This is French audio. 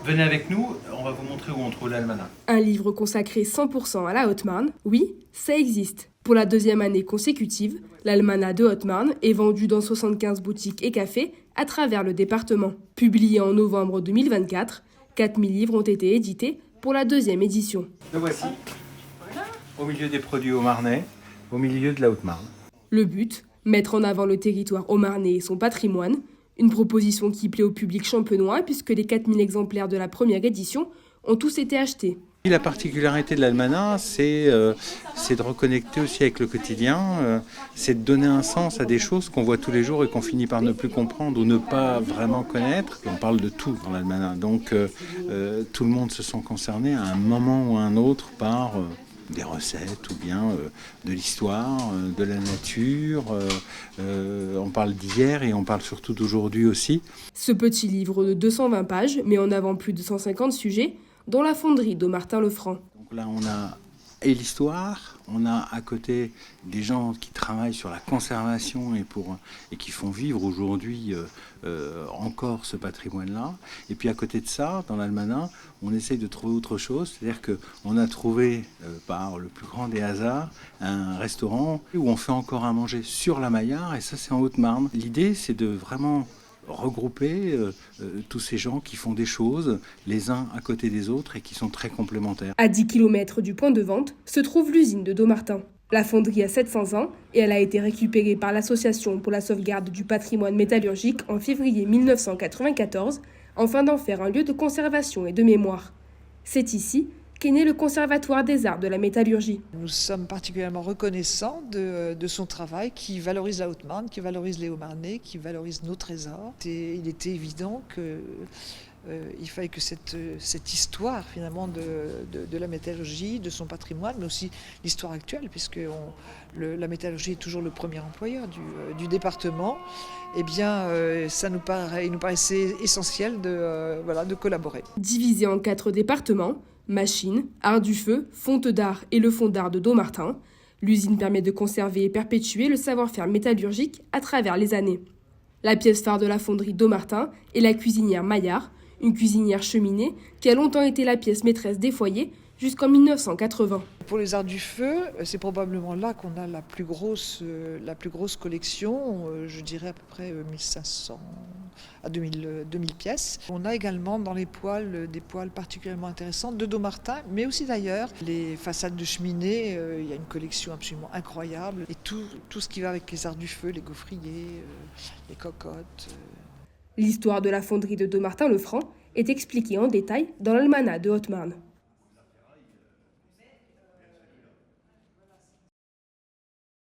Venez avec nous, on va vous montrer où on trouve l'almanach. Un livre consacré 100% à la Haute-Marne, oui, ça existe. Pour la deuxième année consécutive, l'almanach de Haute-Marne est vendu dans 75 boutiques et cafés à travers le département. Publié en novembre 2024, 4000 livres ont été édités pour la deuxième édition. Le voici, au milieu des produits haut-marnais, au milieu de la Haute-Marne. Le but, mettre en avant le territoire haut-marnais et son patrimoine, une proposition qui plaît au public champenois puisque les 4000 exemplaires de la première édition ont tous été achetés. La particularité de l'almanach, c'est de reconnecter aussi avec le quotidien, c'est de donner un sens à des choses qu'on voit tous les jours et qu'on finit par ne plus comprendre ou ne pas vraiment connaître. On parle de tout dans l'almanach, donc tout le monde se sent concerné à un moment ou à un autre par des recettes ou bien de l'histoire, de la nature. On parle d'hier et on parle surtout d'aujourd'hui aussi. Ce petit livre de 220 pages met en avant plus de 150 sujets, dont la fonderie d'Aumartin-le-Franc. Donc là, on a et l'histoire, on a à côté des gens qui travaillent sur la conservation et qui font vivre aujourd'hui encore ce patrimoine-là. Et puis à côté de ça, dans l'almanach, on essaye de trouver autre chose. C'est-à-dire qu'on a trouvé, par le plus grand des hasards, un restaurant où on fait encore à manger sur la Maillard, et ça c'est en Haute-Marne. L'idée, c'est de vraiment regrouper tous ces gens qui font des choses les uns à côté des autres et qui sont très complémentaires. À 10 km du point de vente se trouve l'usine de Dommartin. La fonderie a 700 ans et elle a été récupérée par l'Association pour la sauvegarde du patrimoine métallurgique en février 1994 afin d'en faire un lieu de conservation et de mémoire. C'est ici qu'est né le Conservatoire des Arts de la Métallurgie. Nous sommes particulièrement reconnaissants de son travail qui valorise la Haute-Marne, qui valorise les Hauts-Marnais, qui valorise nos trésors. Et il était évident qu'il fallait que cette histoire finalement de la métallurgie, de son patrimoine, mais aussi l'histoire actuelle, puisque la métallurgie est toujours le premier employeur du département, eh bien, il nous paraissait essentiel de collaborer. Divisé en 4 départements, Machines, Art du Feu, Fonte d'Art et le Fonds d'Art de Dommartin, l'usine permet de conserver et perpétuer le savoir-faire métallurgique à travers les années. La pièce phare de la fonderie Dommartin est la cuisinière Maillard, une cuisinière cheminée qui a longtemps été la pièce maîtresse des foyers jusqu'en 1980. Pour les Arts du Feu, c'est probablement là qu'on a la plus grosse collection, je dirais à peu près 1500 à 2000 pièces. On a également dans les poêles des poêles particulièrement intéressantes de Dommartin, mais aussi d'ailleurs. Les façades de cheminée, il y a une collection absolument incroyable. Et tout ce qui va avec les Arts du Feu, les gaufriers, les cocottes. L'histoire de la fonderie de Dommartin-le-Franc est expliquée en détail dans l'almanach de Haute-Marne.